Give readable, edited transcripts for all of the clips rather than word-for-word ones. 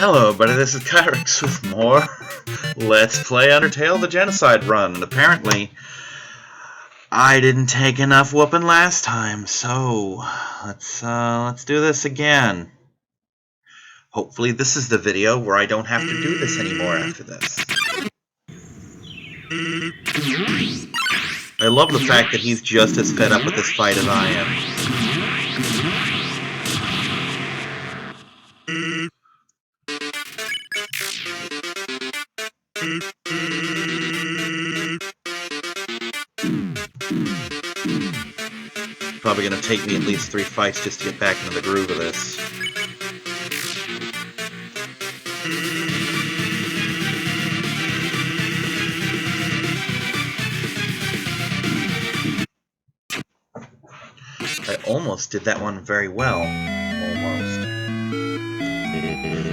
Hello everybody, this is Kyrix with more Let's Play Undertale the Genocide run, and apparently I didn't take enough whooping last time, so let's do this again. Hopefully this is the video where I don't have to do this anymore after this. I love the fact that he's just as fed up with this fight as I am. Probably gonna take me at least 3 fights just to get back into the groove of this. I almost did that one very well. Almost.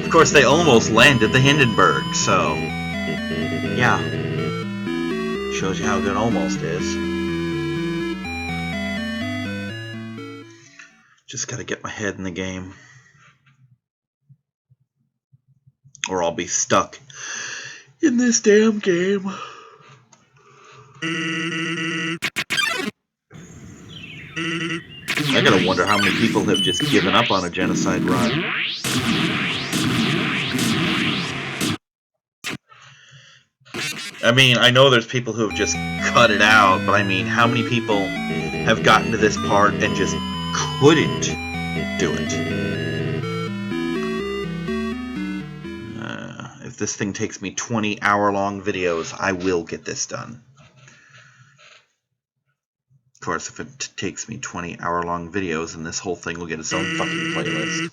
Of course, they almost landed the Hindenburg, so yeah. Shows you how good almost is. Just gotta get my head in the game. Or I'll be stuck in this damn game. I gotta wonder how many people have just given up on a genocide run. I mean, I know there's people who have just cut it out, but I mean, how many people have gotten to this part and just couldn't do it? If this thing takes me 20-hour-long videos, I will get this done. Of course, if it takes me 20-hour-long videos, then this whole thing will get its own fucking playlist.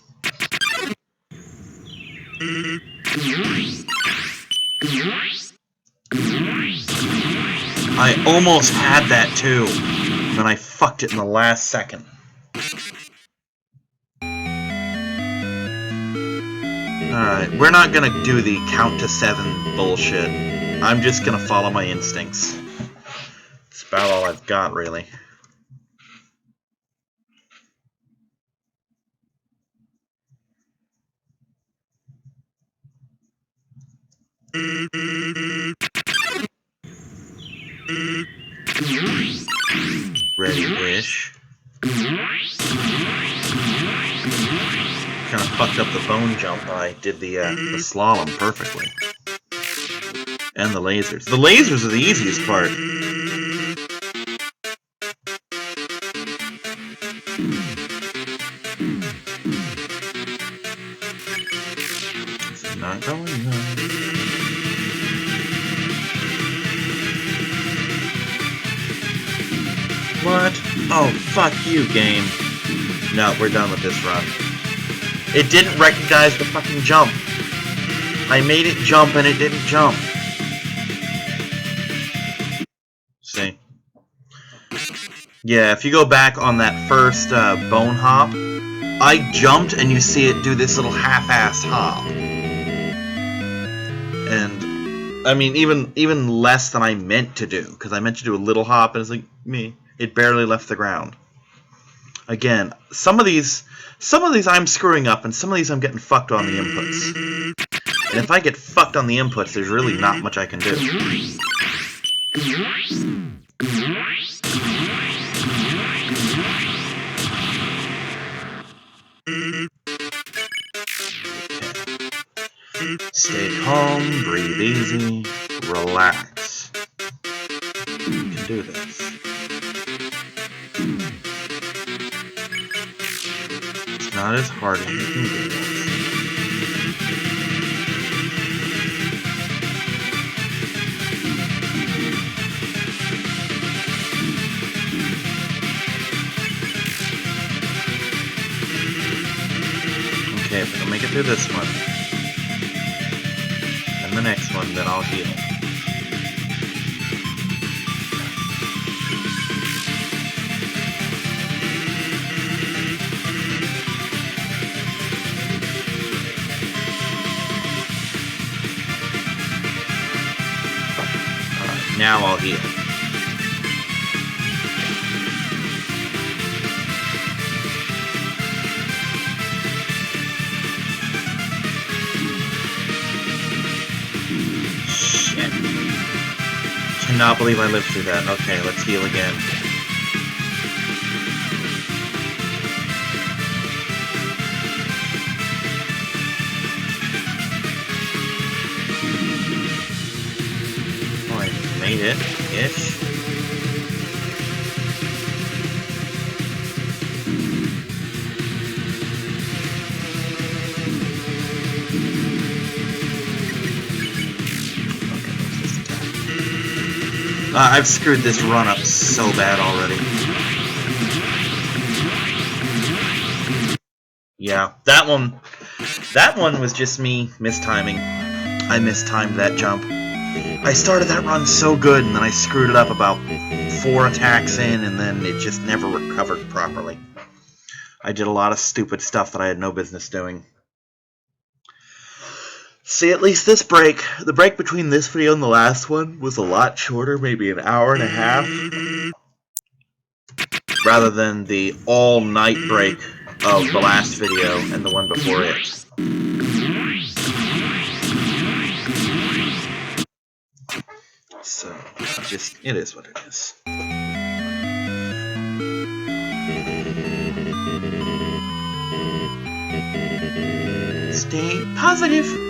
I almost had that too, and then I fucked it in the last second. Alright, we're not gonna do the count to 7 bullshit. I'm just gonna follow my instincts. It's about all I've got, really. Ready-ish. Kind of fucked up the bone jump, but I did the slalom perfectly. And the lasers. The lasers are the easiest part. This is not going on. What? Oh, fuck you, game. No, we're done with this run. It didn't recognize the fucking jump. I made it jump and it didn't jump. See? Yeah, if you go back on that first bone hop, I jumped and you see it do this little half-assed hop. And, I mean, even less than I meant to do, because I meant to do a little hop and it's like, it barely left the ground. Again, some of these I'm screwing up, and some of these I'm getting fucked on the inputs. And if I get fucked on the inputs, there's really not much I can do. Stay calm, breathe easy, relax. You can do this. It's not as hard as you think it is. Okay, if I can make it through this one, and the next one, then I'll heal. Now I'll heal. cannot believe I lived through that. Okay, let's heal again. Oh, I made it. Ish. I've screwed this run up so bad already. Yeah, that one was just me mistiming. I mistimed that jump. I started that run so good, and then I screwed it up about 4 attacks in, and then it just never recovered properly. I did a lot of stupid stuff that I had no business doing. See, at least this break, the break between this video and the last one was a lot shorter, maybe an hour and a half, rather than the all-night break of the last video and the one before it. So, it is what it is. Stay positive.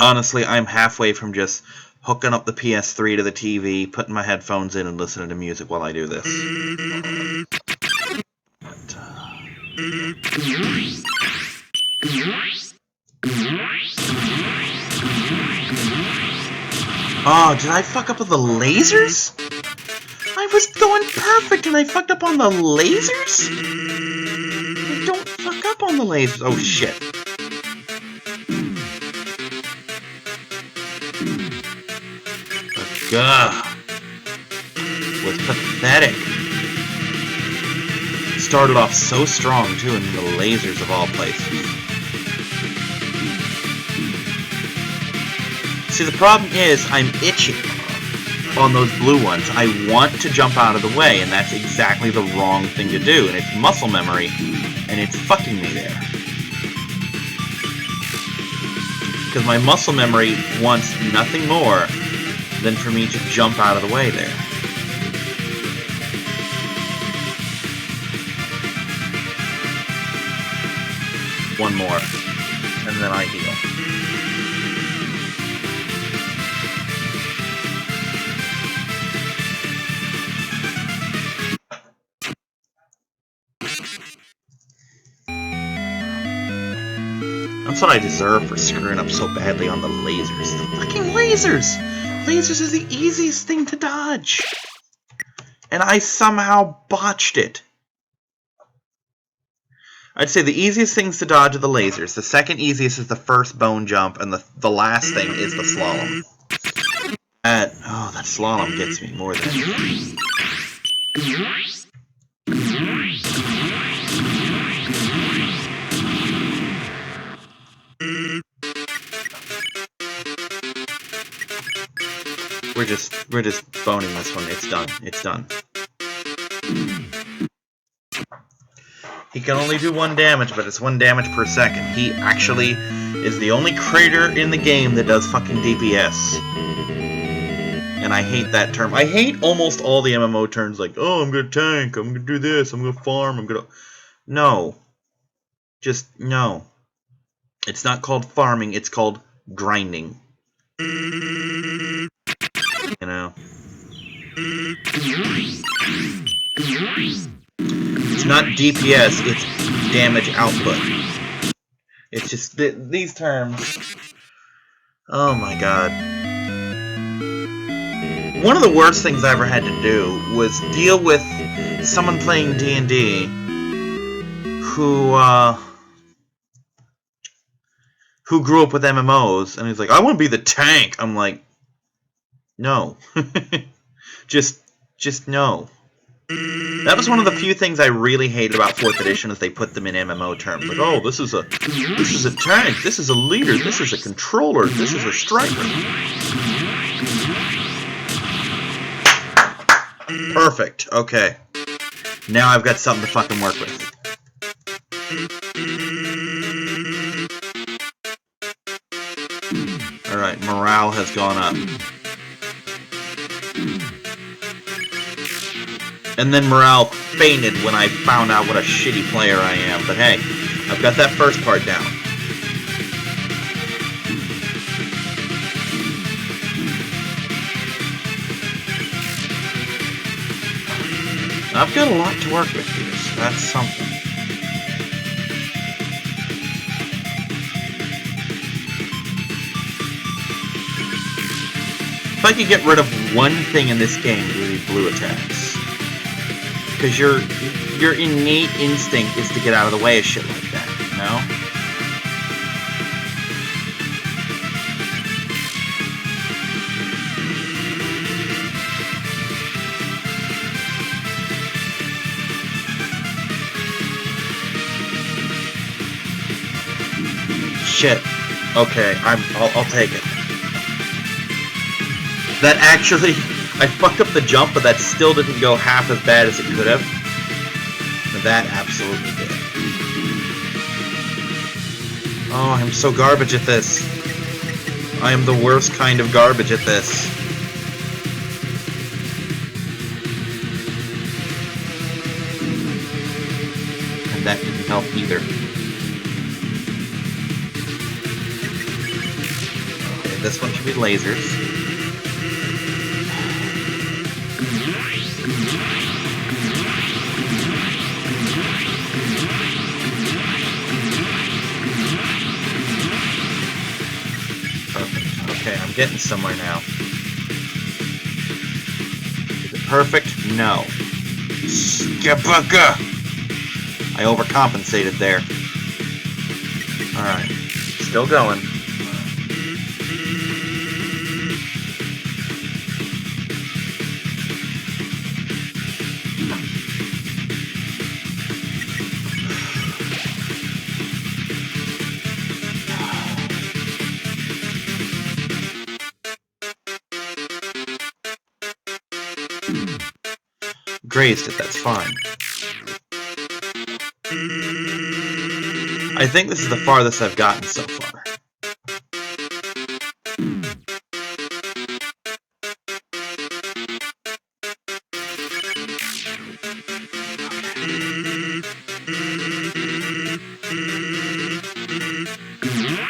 Honestly, I'm halfway from just hooking up the PS3 to the TV, putting my headphones in, and listening to music while I do this. But, oh, did I fuck up with the lasers? I was going perfect and I fucked up on the lasers? I don't fuck up on the lasers. Oh, shit. Ugh. Was pathetic. Started off so strong, too, in the lasers of all places. See, the problem is I'm itching on those blue ones. I want to jump out of the way, and that's exactly the wrong thing to do, and it's muscle memory, and it's fucking me there. Because my muscle memory wants nothing more than for me to jump out of the way there. One more, and then I heal. That's what I deserve for screwing up so badly on the lasers. The fucking lasers! Lasers is the easiest thing to dodge. And I somehow botched it. I'd say the easiest things to dodge are the lasers. The second easiest is the first bone jump, and the last thing is the slalom. Oh, that slalom gets me more than anything. We're just boning this one. It's done. It's done. He can only do 1 damage, but it's 1 damage per second. He actually is the only creator in the game that does fucking DPS. And I hate that term. I hate almost all the MMO terms like, oh, I'm gonna tank, I'm gonna do this, I'm gonna farm, I'm gonna... No. Just, no. It's not called farming, it's called grinding. You know? It's not DPS, it's damage output. It's just, these terms... Oh my god. One of the worst things I ever had to do was deal with someone playing D&D who grew up with MMOs, and he's like, I want to be the tank. I'm like, no. just no. That was one of the few things I really hated about 4th edition, is they put them in MMO terms. Like, oh, this is a tank, this is a leader, this is a controller, this is a striker. Perfect. Okay. Now I've got something to fucking work with. morale has gone up. And then morale fainted when I found out what a shitty player I am. But hey, I've got that first part down. I've got a lot to work with here, so that's something. If I could get rid of one thing in this game, it would be blue attacks. Because your innate instinct is to get out of the way of shit like that, you know? Shit. Okay, I'll take it. That actually, I fucked up the jump, but that still didn't go half as bad as it could have. That absolutely did. Oh, I'm so garbage at this. I am the worst kind of garbage at this. And that didn't help either. Okay, this one should be lasers. Okay, I'm getting somewhere now. Is it perfect? No. Skibaka! I overcompensated there. Alright. Still going. Grazed it, that's fine. I think this is the farthest I've gotten so far.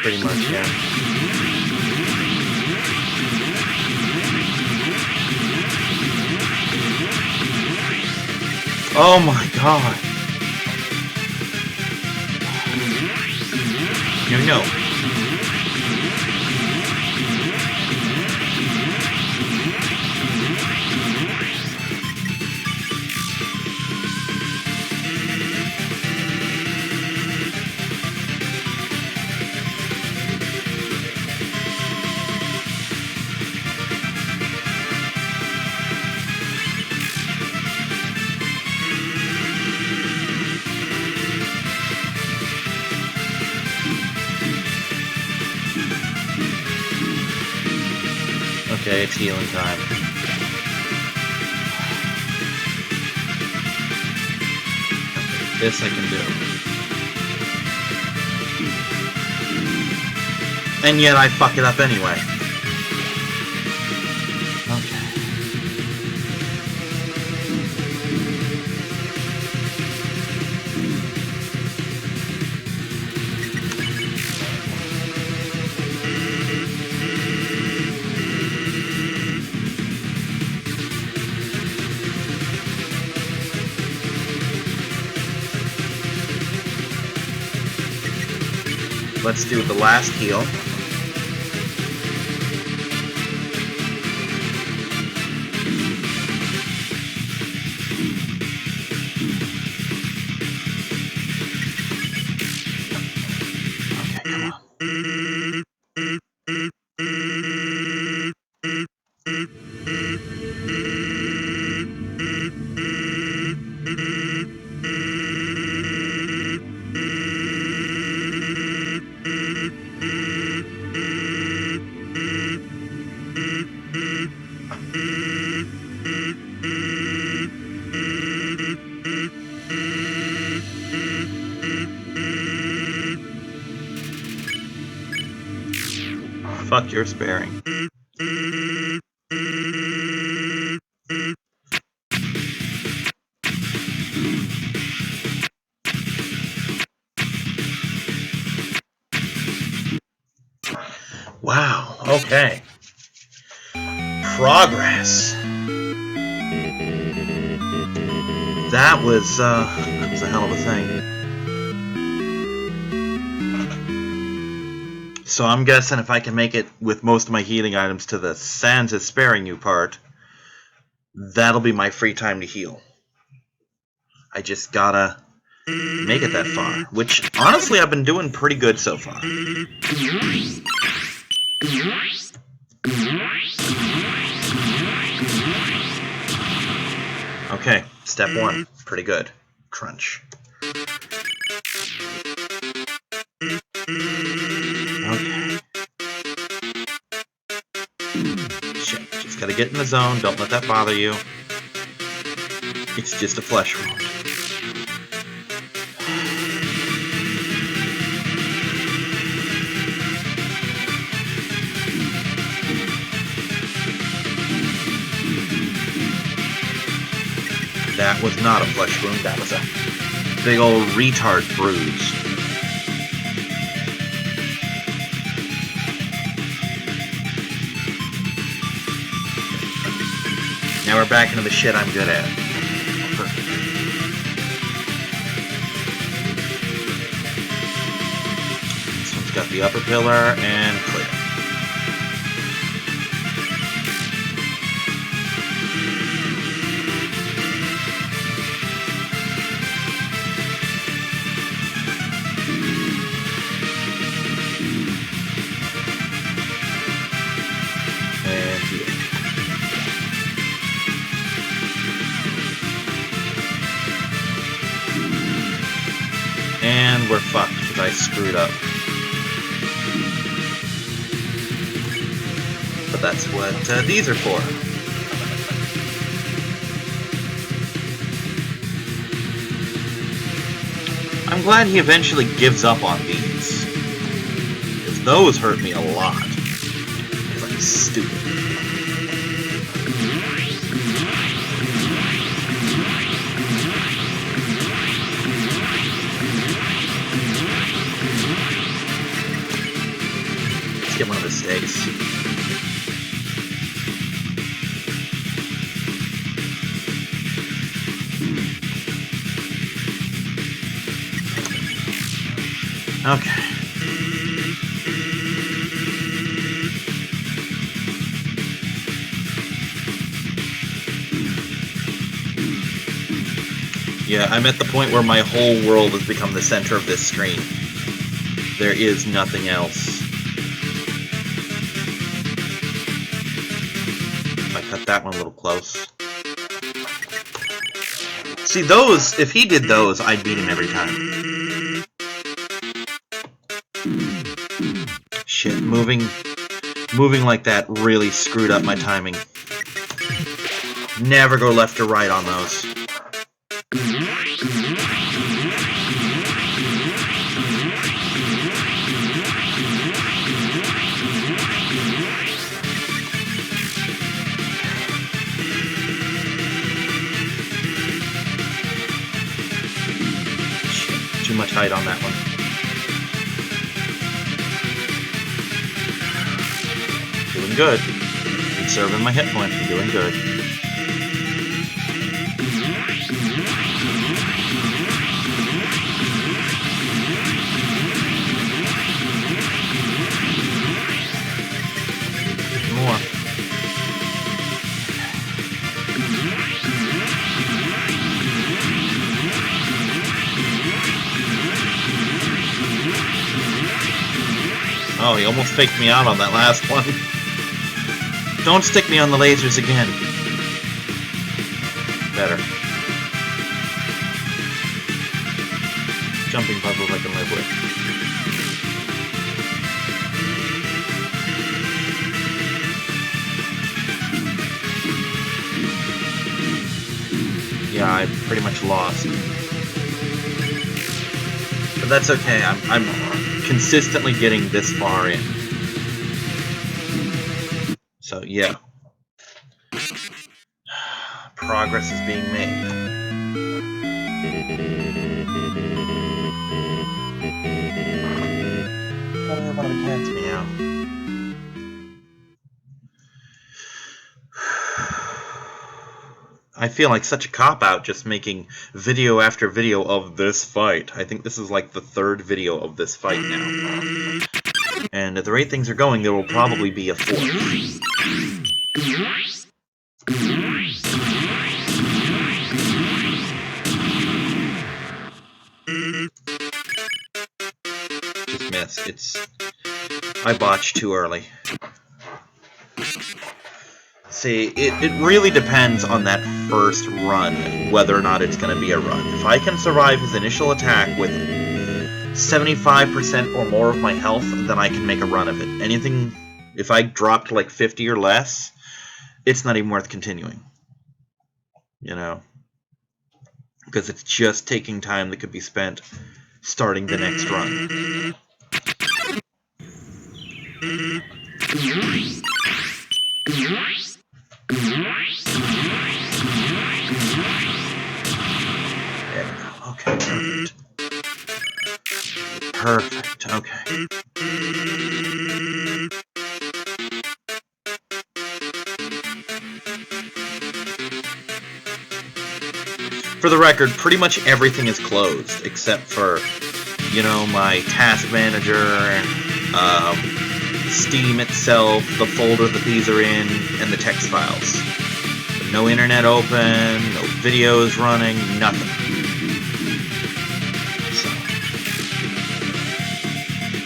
Pretty much, yeah. Oh my god. No. Okay, it's healing time. Okay, this I can do. And yet I fuck it up anyway. Let's do the last heal. Okay, come on. Fuck your sparing. Wow, okay. Progress. That was a hell of a thing. So I'm guessing if I can make it with most of my healing items to the Sans is sparing you part, that'll be my free time to heal. I just gotta make it that far, which honestly I've been doing pretty good so far. Okay, step one, pretty good. Crunch. Okay. Shit, just gotta get in the zone, don't let that bother you. It's just a flesh wound. That was not a flesh wound, that was a big old retard bruise. Now we're back into the shit I'm good at. Perfect. This one's got the upper pillar and clear. And we're fucked because I screwed up. But that's what these are for. I'm glad he eventually gives up on these. Because those hurt me a lot. Because I'm stupid. Get one of the steaks. Okay. Yeah, I'm at the point where my whole world has become the center of this screen. There is nothing else. Cut that one a little close. See, those, if he did those, I'd beat him every time. Shit, moving like that really screwed up my timing. Never go left or right on those. Too much height on that one. Doing good. Conserving my hit points. Doing good. More. Oh, he almost faked me out on that last one. Don't stick me on the lasers again. Better. Jumping puzzles I can live with. Yeah, I pretty much lost. But that's okay, I'm consistently getting this far in. So, yeah. Progress is being made. One of the cats meow. I feel like such a cop-out just making video after video of this fight. I think this is like the third video of this fight now. And at the rate things are going, there will probably be a fourth. Just miss. I botched too early. See, it really depends on that first run, whether or not it's going to be a run. If I can survive his initial attack with 75% or more of my health, then I can make a run of it. Anything, if I drop to like 50 or less, it's not even worth continuing. You know? Because it's just taking time that could be spent starting the next run. There we go. Okay, perfect. Perfect, okay. For the record, pretty much everything is closed, except for, you know, my task manager, Steam itself, the folder that these are in, and the text files. But no internet open, no videos running, nothing. So,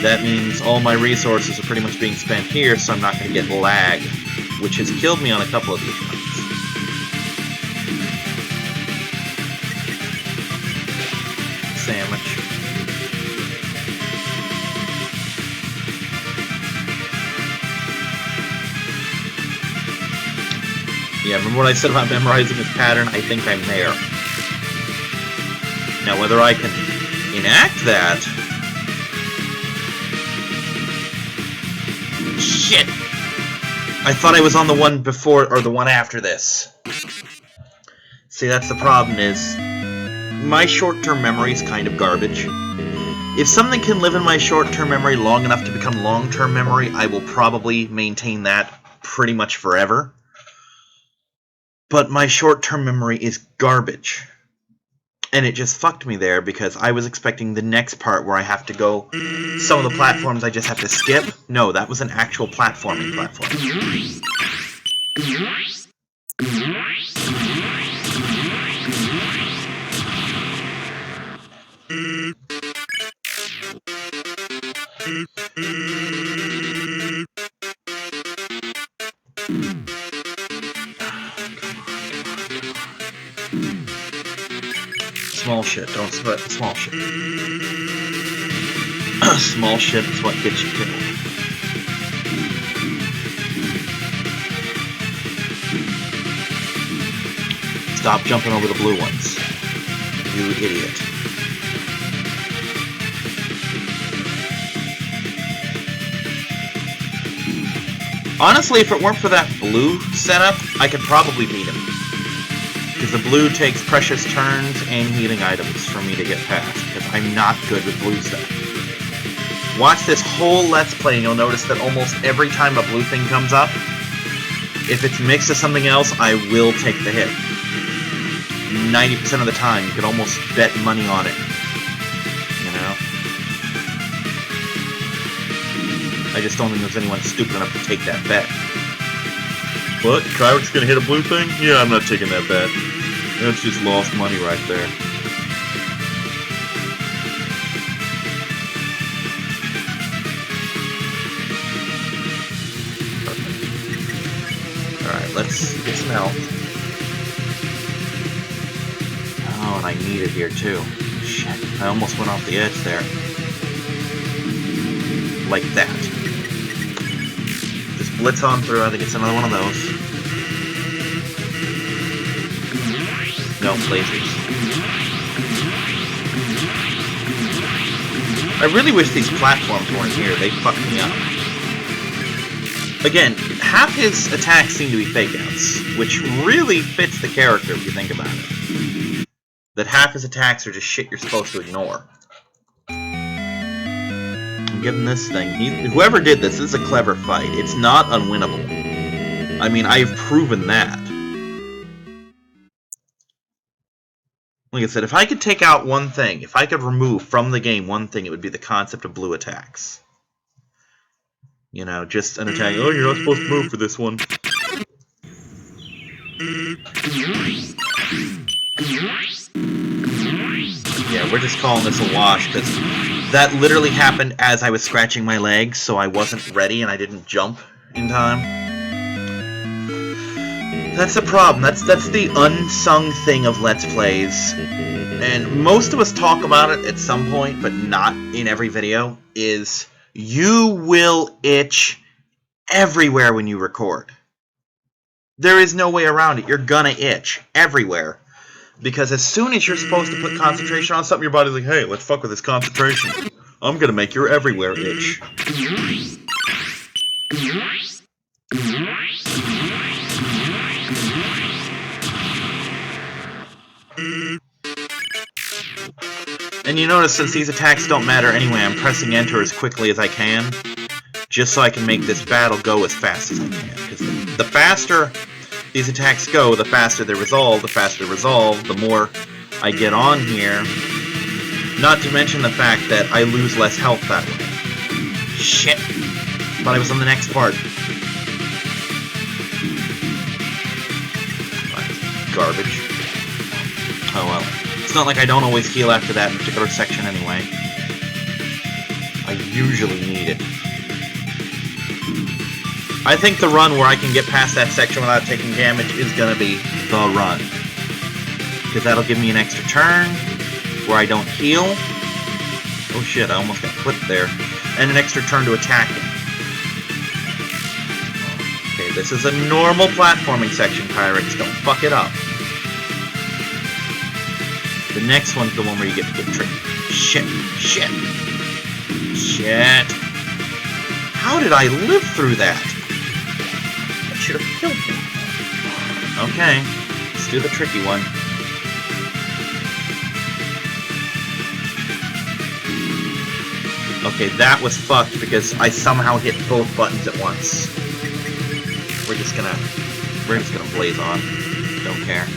that means all my resources are pretty much being spent here, so I'm not going to get lag, which has killed me on a couple of these runs. Sandwich. Yeah, remember what I said about memorizing this pattern? I think I'm there. Now, whether I can enact that... Shit! I thought I was on the one before, or the one after this. See, that's the problem is... my short-term memory is kind of garbage. If something can live in my short-term memory long enough to become long-term memory, I will probably maintain that pretty much forever. But my short-term memory is garbage. And it just fucked me there because I was expecting the next part where I have to go... some of the platforms I just have to skip. No, that was an actual platforming platform. Small shit, don't sweat the small shit. Small shit is what gets you killed. Stop jumping over the blue ones. You idiot. Honestly, if it weren't for that blue setup, I could probably beat him. Because the blue takes precious turns and healing items for me to get past, because I'm not good with blue stuff. Watch this whole Let's Play and you'll notice that almost every time a blue thing comes up, if it's mixed to something else, I will take the hit. 90% of the time, you could almost bet money on it. You know? I just don't think there's anyone stupid enough to take that bet. What? Kyrick's gonna hit a blue thing? Yeah, I'm not taking that bet. That's just lost money right there. Perfect. Alright, let's get some health. Oh, and I need it here too. Shit, I almost went off the edge there. Like that. Just blitz on through, I think it's another one of those. No, lasers. I really wish these platforms weren't here. They fucked me up. Again, half his attacks seem to be fake outs, which really fits the character if you think about it. That half his attacks are just shit you're supposed to ignore. I'm giving this thing... whoever did this is a clever fight. It's not unwinnable. I mean, I've proven that. Like I said, if I could take out one thing, if I could remove from the game one thing, it would be the concept of blue attacks. You know, just an attack. Oh, you're not supposed to move for this one. Yeah, we're just calling this a wash, because that literally happened as I was scratching my legs, so I wasn't ready and I didn't jump in time. That's the problem. That's the unsung thing of Let's Plays. And most of us talk about it at some point, but not in every video, is you will itch everywhere when you record. There is no way around it. You're gonna itch everywhere. Because as soon as you're supposed to put concentration on something, your body's like, hey, let's fuck with this concentration. I'm gonna make your everywhere itch. And you notice since these attacks don't matter anyway, I'm pressing enter as quickly as I can, just so I can make this battle go as fast as I can. Because the faster these attacks go, the faster they resolve, the more I get on here. Not to mention the fact that I lose less health that way. Shit. Thought I was on the next part. Garbage. Oh well. It's not like I don't always heal after that particular section anyway. I usually need it. I think the run where I can get past that section without taking damage is gonna be the run. Because that'll give me an extra turn where I don't heal. Oh shit, I almost got flipped there. And an extra turn to attack him. Okay, this is a normal platforming section, Pyrex. Don't fuck it up. The next one's the one where you get to get tricky. Shit. Shit. Shit. How did I live through that? That should have killed me. Okay. Let's do the tricky one. Okay, that was fucked because I somehow hit both buttons at once. We're just gonna blaze on. Don't care.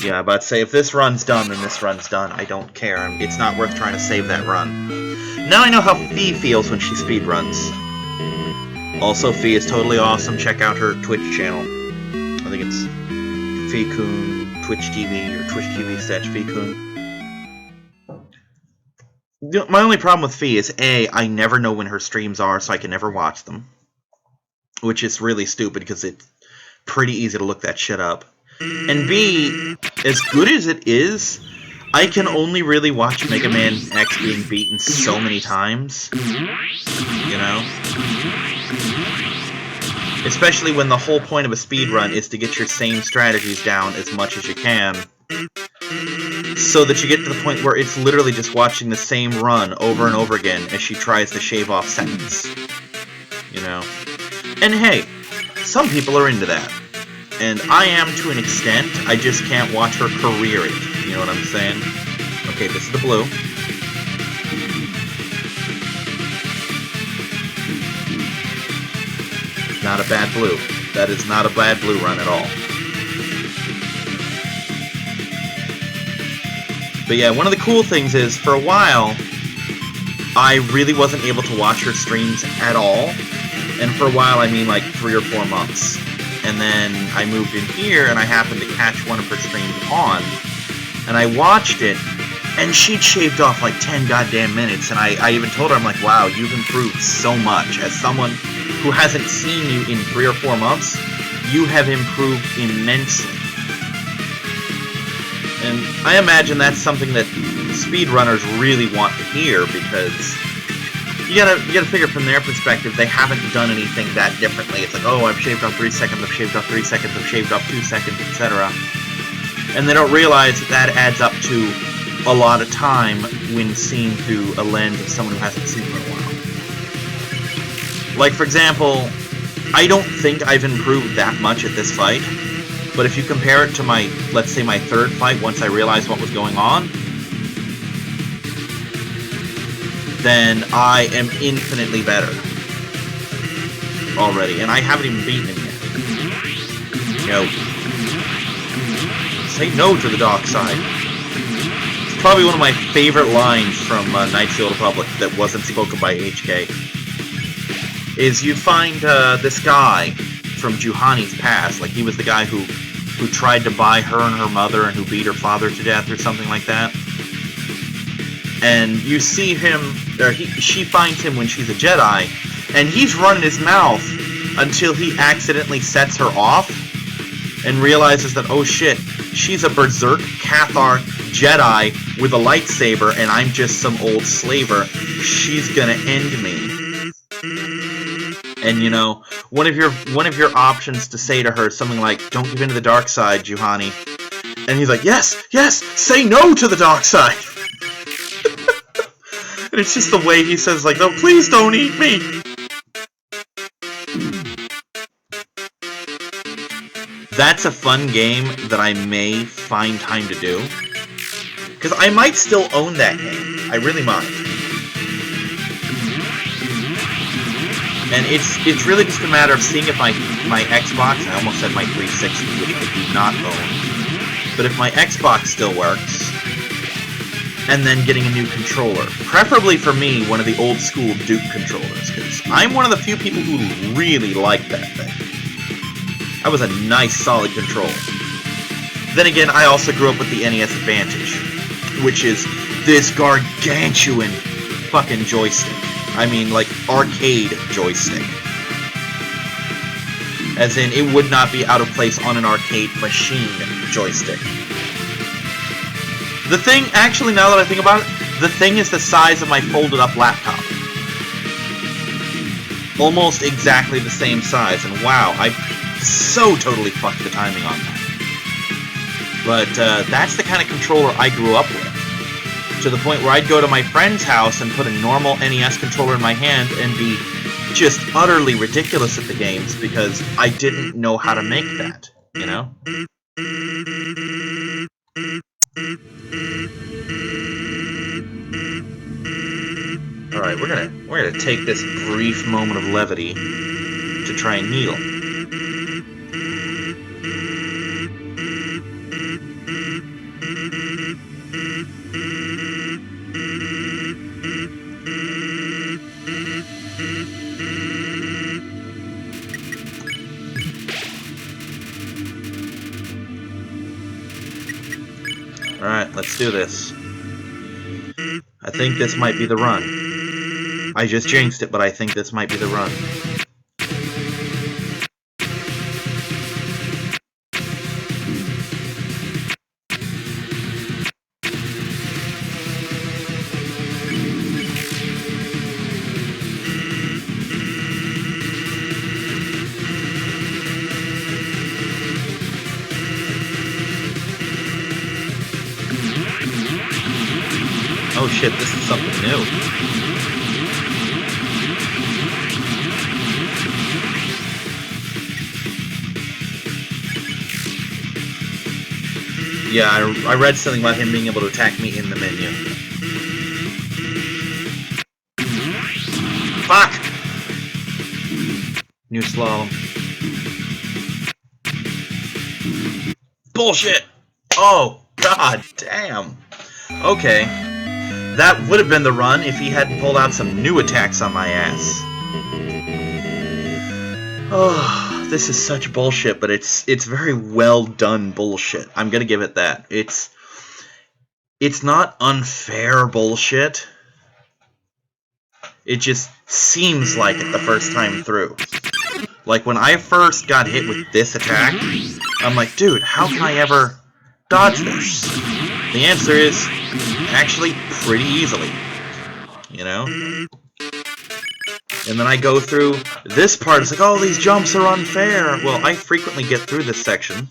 Yeah, but say if this run's done, then this run's done. I don't care. It's not worth trying to save that run. Now I know how Fee feels when she speedruns. Also, Fee is totally awesome. Check out her Twitch channel. I think it's Fee-kun Twitch TV or Twitch TV / Fee-kun. My only problem with Fee is A, I never know when her streams are, so I can never watch them. Which is really stupid because it's pretty easy to look that shit up. And B, as good as it is, I can only really watch Mega Man X being beaten so many times. You know? Especially when the whole point of a speedrun is to get your same strategies down as much as you can. So that you get to the point where it's literally just watching the same run over and over again as she tries to shave off seconds. You know? And hey, some people are into that. And I am to an extent, I just can't watch her career it. You know what I'm saying? Okay, this is the blue. Not a bad blue. That is not a bad blue run at all. But yeah, one of the cool things is, for a while, I really wasn't able to watch her streams at all. And for a while, I mean like 3 or 4 months. And then I moved in here, and I happened to catch one of her streams on. And I watched it, and she'd shaved off like 10 goddamn minutes. And I even told her, I'm like, wow, you've improved so much. As someone who hasn't seen you in 3 or 4 months, you have improved immensely. And I imagine that's something that speedrunners really want to hear, because you gotta figure from their perspective, they haven't done anything that differently. It's like, oh, I've shaved off 3 seconds, I've shaved off 3 seconds, I've shaved off 2 seconds, etc. And they don't realize that adds up to a lot of time when seen through a lens of someone who hasn't seen for a while. Like, for example, I don't think I've improved that much at this fight, but if you compare it to my, let's say, my third fight, once I realized what was going on, then I am infinitely better already, and I haven't even beaten him yet. No. Say no to the dark side. It's probably one of my favorite lines from Knights of the Old Republic that wasn't spoken by HK. Is you find this guy from Juhani's past, like he was the guy who tried to buy her and her mother and who beat her father to death or something like that. And you see him, or she finds him when she's a Jedi, and he's running his mouth until he accidentally sets her off and realizes that, oh shit, she's a berserk Cathar Jedi with a lightsaber and I'm just some old slaver. She's gonna end me. And you know, one of your options to say to her is something like, don't give in to the dark side, Juhani. And he's like, yes, yes, say no to the dark side. And it's just the way he says, like, no, please don't eat me. That's a fun game that I may find time to do. Because I might still own that game. I really might. And it's really just a matter of seeing if my Xbox, I almost said my 360, which I do not own, but if my Xbox still works, and then getting a new controller. Preferably for me, one of the old school Duke controllers, because I'm one of the few people who really like that thing. That was a nice, solid control. Then again, I also grew up with the NES Advantage, which is this gargantuan fucking joystick. I mean, like, arcade joystick. As in, it would not be out of place on an arcade machine joystick. The thing, actually, now that I think about it, the thing is the size of my folded-up laptop. Almost exactly the same size, and wow, I so totally fucked the timing on that. But that's the kind of controller I grew up with. To the point where I'd go to my friend's house and put a normal NES controller in my hand and be just utterly ridiculous at the games because I didn't know how to make that, you know? Alright, we're gonna take this brief moment of levity to try and heal. Alright, let's do this. I think this might be the run. I just jinxed it, but I think this might be the run. Oh shit, this is something new. Yeah, I read something about him being able to attack me in the menu. Fuck! New slalom. Bullshit! Oh, god damn. Okay. That would have been the run if he hadn't pulled out some new attacks on my ass. Oh, this is such bullshit, but it's very well done bullshit. I'm gonna give it that. It's not unfair bullshit. It just seems like it the first time through. Like when I first got hit with this attack, I'm like, dude, how can I ever dodge this? The answer is actually pretty easily, you know? And then I go through this part, it's like, oh, these jumps are unfair. Well, I frequently get through this section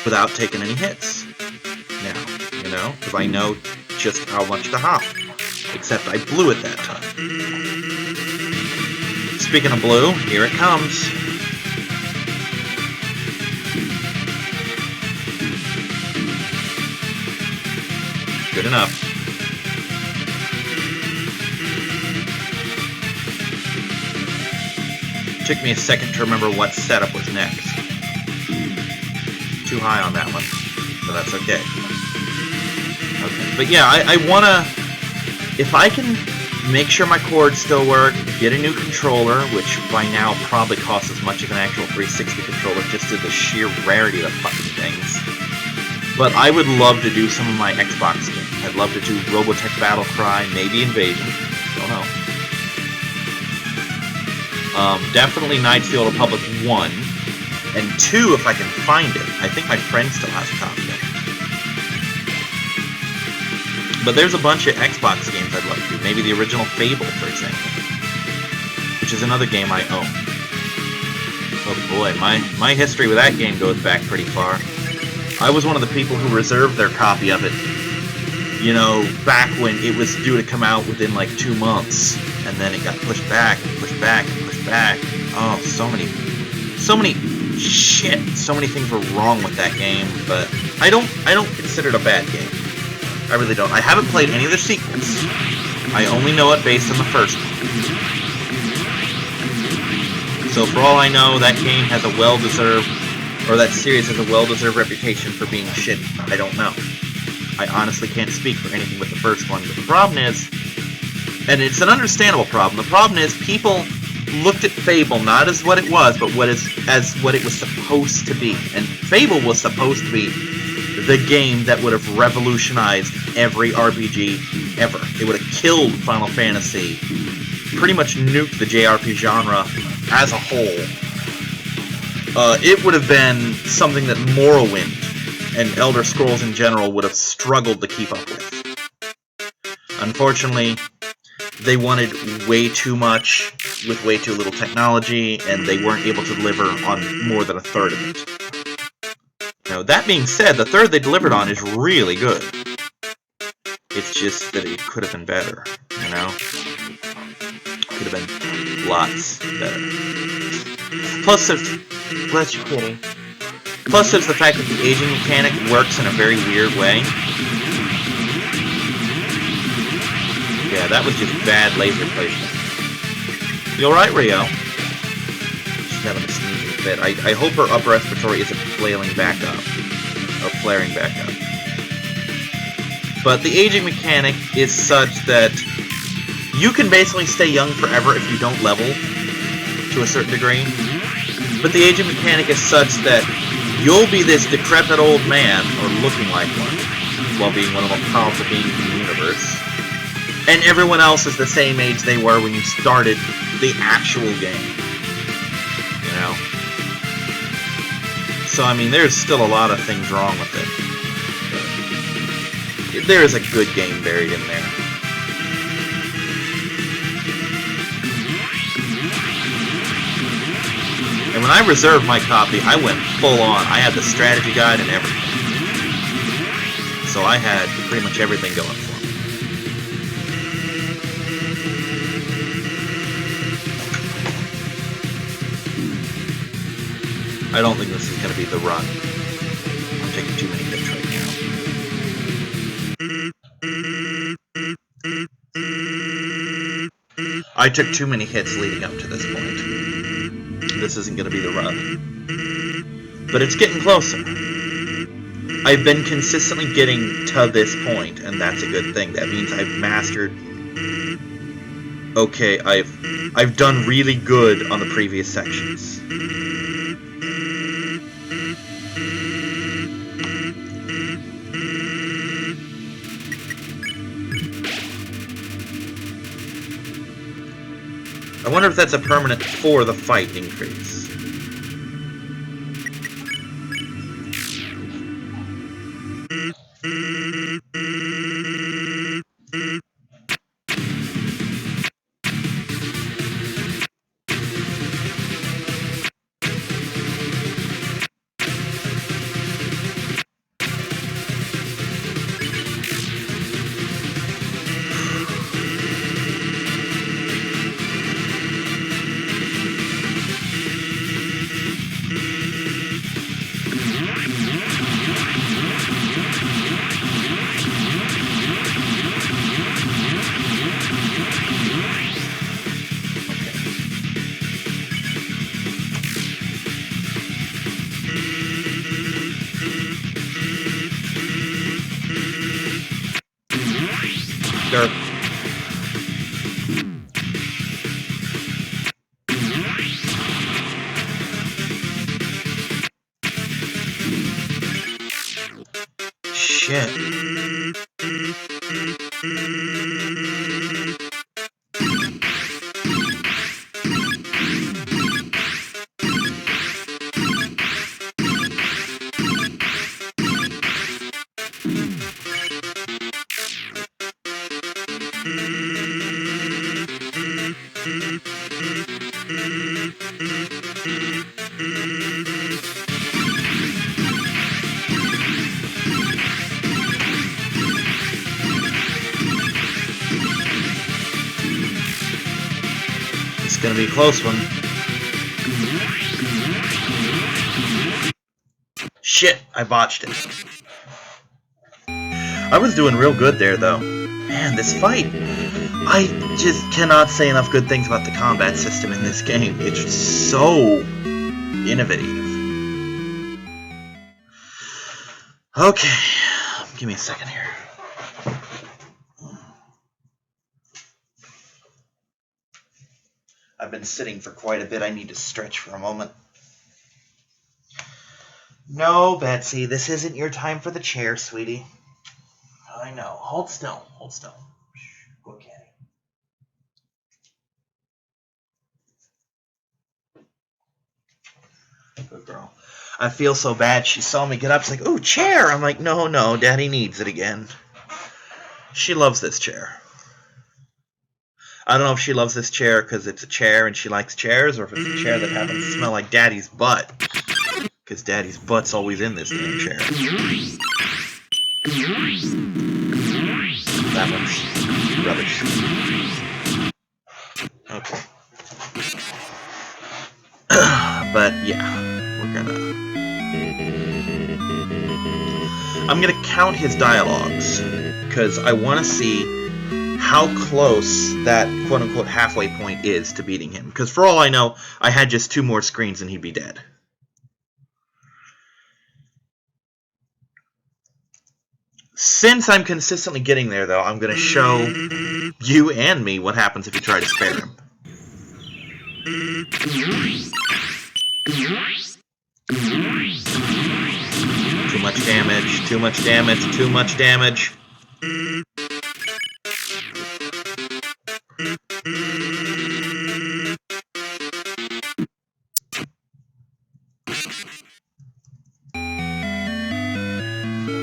without taking any hits now, you know? Because I know just how much to hop. Except I blew it that time. Speaking of blue, here it comes. Good enough. Took me a second to remember what setup was next. Too high on that one, so that's okay. Okay, but yeah, I wanna, if I can make sure my cords still work, get a new controller, which by now probably costs as much as an actual 360 controller just to the sheer rarity of fucking things. But I would love to do some of my Xbox games. I'd love to do Robotech Battle Cry, maybe Invasion, don't know. Definitely Knights of the Old Republic 1, and 2 if I can find it. I think my friend still has a copy of it. But there's a bunch of Xbox games I'd love to do. Maybe the original Fable, for example, which is another game I own. Oh boy, my history with that game goes back pretty far. I was one of the people who reserved their copy of it, you know, back when it was due to come out within like 2 months, and then it got pushed back, and pushed back, and pushed back. Oh, so many shit, so many things were wrong with that game, but I don't consider it a bad game. I really don't. I haven't played any of the sequels. I only know it based on the first one. So for all I know, that game has a well-deserved, or that series has a well-deserved reputation for being shitty. I don't know. I honestly can't speak for anything with the first one, but the problem is, and it's an understandable problem, the problem is people looked at Fable not as what it was, but as what it was supposed to be. And Fable was supposed to be the game that would have revolutionized every RPG ever. It would have killed Final Fantasy, pretty much nuked the JRPG genre as a whole. It would have been something that Morrowind and Elder Scrolls in general would have struggled to keep up with. Unfortunately, they wanted way too much with way too little technology, and they weren't able to deliver on more than a third of it. Now, that being said, the third they delivered on is really good. It's just that it could have been better, you know? Could have been lots better. Plus, bless you, kitty. Plus, there's the fact that the aging mechanic works in a very weird way. Yeah, that was just bad laser placement. You alright, Rio? She's having a sneezing fit. I hope her upper respiratory isn't flailing back up. Or flaring back up. But the aging mechanic is such that you can basically stay young forever if you don't level to a certain degree. But the aging mechanic is such that you'll be this decrepit old man, or looking like one, while being one of the most powerful beings in the universe. And everyone else is the same age they were when you started the actual game. You know? So, I mean, there's still a lot of things wrong with it. But there is a good game buried in there. And when I reserved my copy, I went full on. I had the strategy guide and everything. So I had pretty much everything going for me. I don't think this is going to be the run. I'm taking too many hits right now. I took too many hits leading up to this point. This isn't going to be the run. But it's getting closer. I've been consistently getting to this point, and that's a good thing. That means I've mastered... Okay, I've done really good on the previous sections. I wonder if that's a permanent for the fight increase. Go. Shit. It's gonna be a close one. Shit, I botched it. I was doing real good there, though. Man, this fight... I just cannot say enough good things about the combat system in this game. It's so innovative. Okay, give me a second here. I've been sitting for quite a bit. I need to stretch for a moment. No, Betsy, this isn't your time for the chair, sweetie. I know. Hold still. Hold still. Okay. Good girl. I feel so bad. She saw me get up. She's like, "Ooh, chair." I'm like, no, no, Daddy needs it again. She loves this chair. I don't know if she loves this chair because it's a chair and she likes chairs, or if it's a chair that happens to smell like Daddy's butt. Because Daddy's butt's always in this damn chair. That one's rubbish. Okay. But yeah, we're gonna... I'm gonna count his dialogues, because I want to see how close that quote-unquote halfway point is to beating him. Because for all I know, I had just 2 more screens and he'd be dead. Since I'm consistently getting there, though, I'm going to show you and me what happens if you try to spare him. Too much damage, too much damage, too much damage.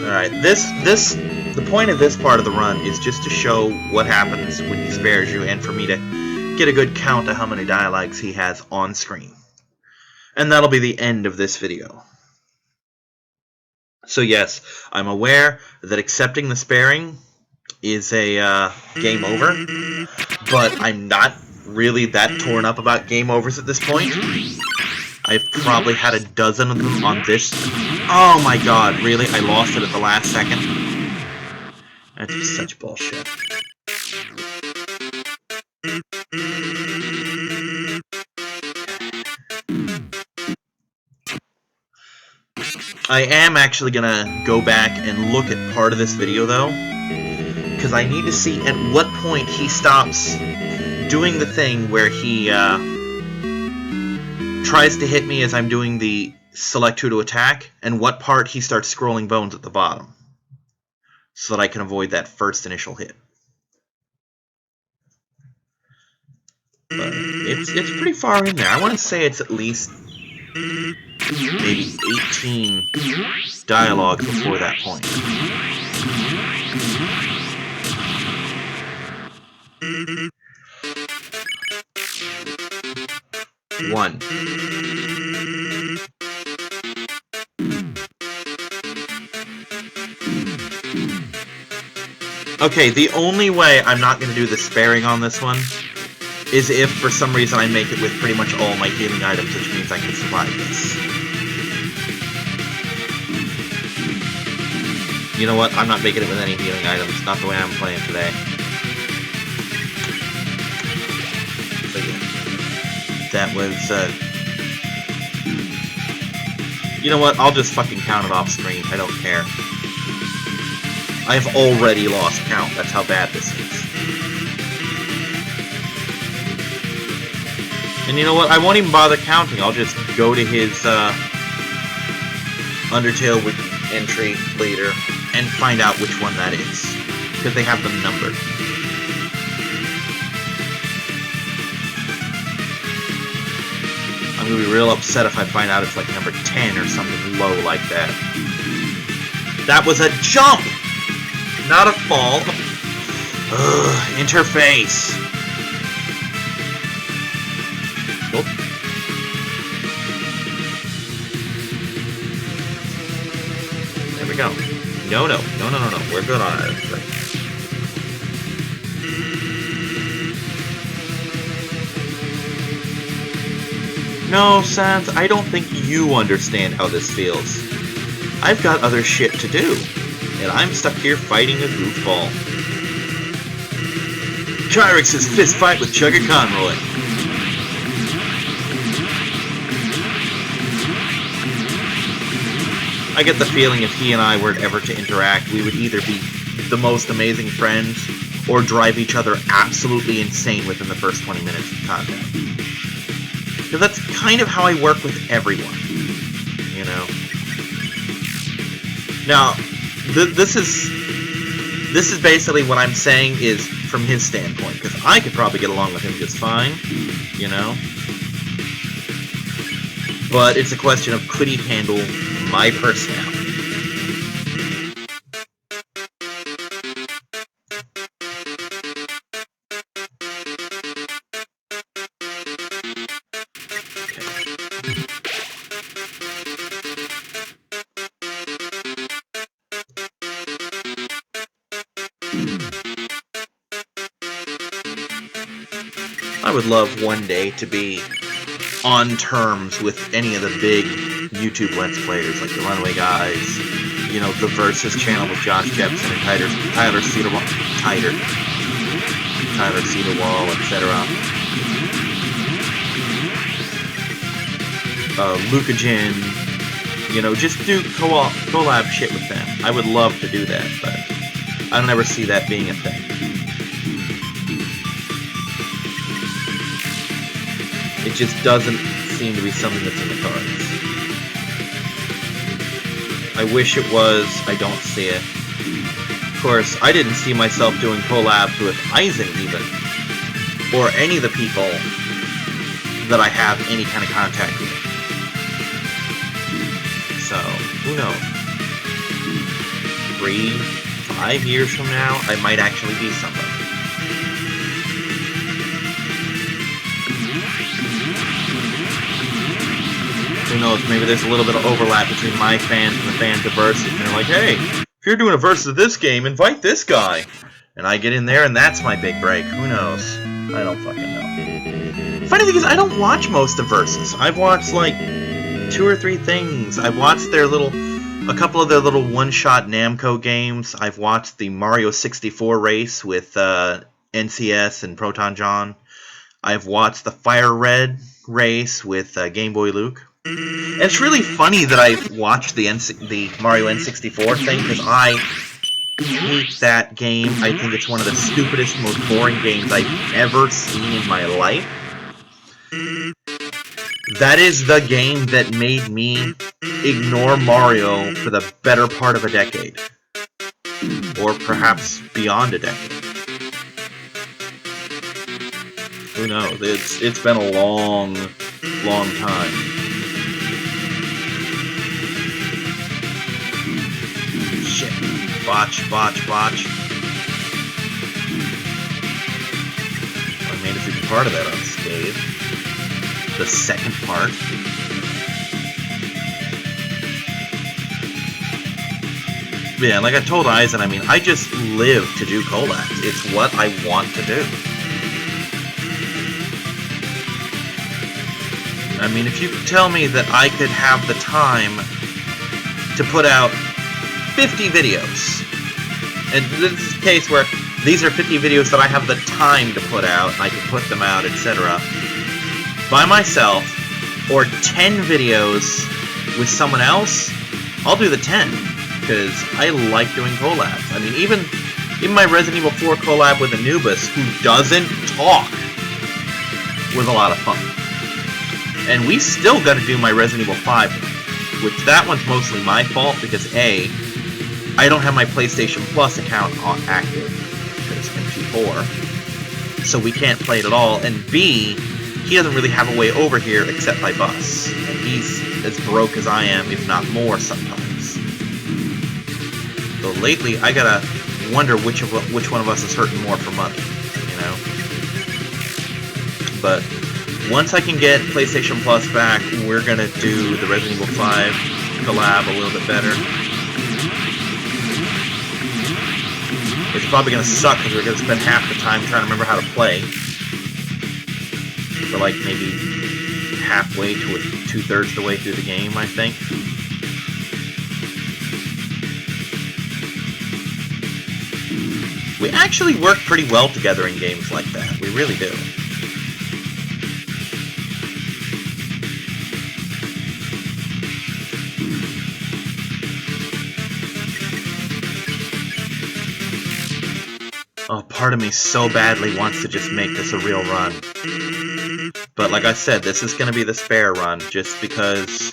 Alright, the point of this part of the run is just to show what happens when he spares you, and for me to get a good count of how many dialogues he has on screen. And that'll be the end of this video. So yes, I'm aware that accepting the sparing is a game over, but I'm not really that torn up about game overs at this point. I've probably had a dozen of them on this. Oh my god, really? I lost it at the last second? That's just such bullshit. I am actually gonna go back and look at part of this video, though, because I need to see at what point he stops doing the thing where he tries to hit me as I'm doing the select who to attack, and what part he starts scrolling bones at the bottom, so that I can avoid that first initial hit. But it's pretty far in there. I want to say it's at least maybe 18 dialogues before that point. One. Okay, the only way I'm not going to do the sparing on this one is if for some reason I make it with pretty much all my healing items, which means I can survive this. You know what? I'm not making it with any healing items. Not the way I'm playing today. So yeah. That was, you know what? I'll just fucking count it off screen. I don't care. I've already lost count. That's how bad this is. And you know what? I won't even bother counting. I'll just go to his Undertale wiki entry later and find out which one that is. Because they have them numbered. I'm going to be real upset if I find out it's like number 10 or something low like that. That was a jump! Not a fall. Ugh, interface. Oh. There we go. No. We're good on it. No, Sans, I don't think you understand how this feels. I've got other shit to do, and I'm stuck here fighting a goofball. Kyrix's fist fight with Chugga Conroy. I get the feeling if he and I were ever to interact, we would either be the most amazing friends or drive each other absolutely insane within the first 20 minutes of contact. Because that's kind of how I work with everyone, you know. Now, this is basically what I'm saying is from his standpoint, because I could probably get along with him just fine, you know. But it's a question of could he handle my personality. I would love one day to be on terms with any of the big YouTube Let's Players, like the Runaway Guys, you know, the Versus channel with Josh Jepson and Tyler Cedarwall, etc. Lucajin, you know, just do collab shit with them. I would love to do that, but I don't ever see that being a thing. It just doesn't seem to be something that's in the cards. I wish it was. I don't see it. Of course, I didn't see myself doing collabs with Eisen even, or any of the people that I have any kind of contact with. So, who knows? 3, 5 years from now, I might actually be somebody. Who knows, maybe there's a little bit of overlap between my fans and the fans of Versus, and they're like, hey, if you're doing a Versus of this game, invite this guy. And I get in there, and that's my big break. Who knows? I don't fucking know. Funny thing is, I don't watch most of Versus. I've watched, like, 2 or 3 things. I've watched a couple of their little one-shot Namco games. I've watched the Mario 64 race with NCS and Proton John. I've watched the Fire Red race with Game Boy Luke. And it's really funny that I watched the Mario N64 thing, because I hate that game. I think it's one of the stupidest, most boring games I've ever seen in my life. That is the game that made me ignore Mario for the better part of a decade. Or perhaps beyond a decade. Who knows? It's been a long, long time. Shit. Botch. I made it through part of that unscathed. The second part. Yeah, like I told Eisen, I mean, I just live to do collabs. It's what I want to do. I mean, if you could tell me that I could have the time to put out 50 videos, and this is a case where these are 50 videos that I have the time to put out, and I can put them out, etc., by myself, or 10 videos with someone else, I'll do the 10. because I like doing collabs. I mean, even my Resident Evil 4 collab with Anubis, who doesn't talk, was a lot of fun. And we still got to do my Resident Evil 5, which that one's mostly my fault because A, I don't have my PlayStation Plus account active because MP4, so we can't play it at all. And B, he doesn't really have a way over here except by bus, and he's as broke as I am, if not more sometimes. So lately, I gotta wonder which one of us is hurting more for money, you know. But once I can get PlayStation Plus back, we're gonna do the Resident Evil 5 collab a little bit better. It's probably gonna suck because we're gonna spend half the time trying to remember how to play. For like maybe halfway to 2/3 the way through the game, I think. We actually work pretty well together in games like that. We really do. Oh, part of me so badly wants to just make this a real run. But like I said, this is going to be the spare run, just because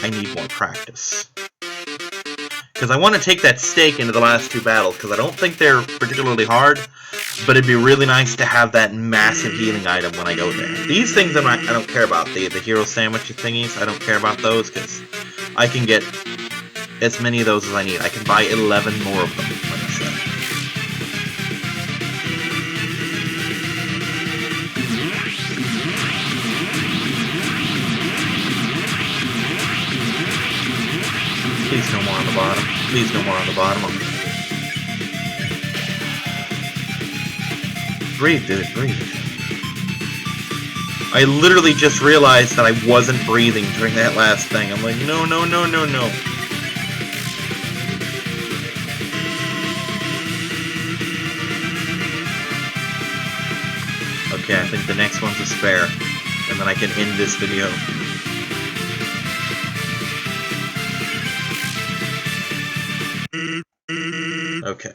I need more practice. Because I want to take that stake into the last two battles, because I don't think they're particularly hard, but it'd be really nice to have that massive healing item when I go there. These things I don't care about. The hero sandwich thingies, I don't care about those, because I can get as many of those as I need. I can buy 11 more of them, like I said. Please no more on the bottom. Please no more on the bottom. Breathe, dude, breathe. I literally just realized that I wasn't breathing during that last thing. I'm like, no, no, no, no, no. Okay, I think the next one's a spare. And then I can end this video. Okay.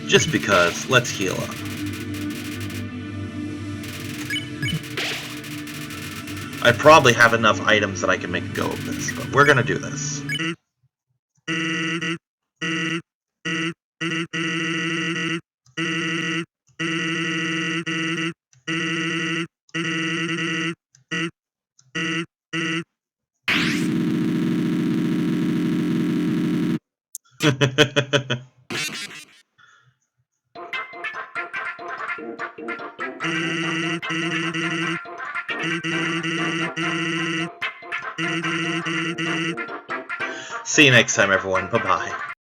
Just because, let's heal up. I probably have enough items that I can make a go of this, but we're gonna do this. See you next time, everyone. Bye-bye.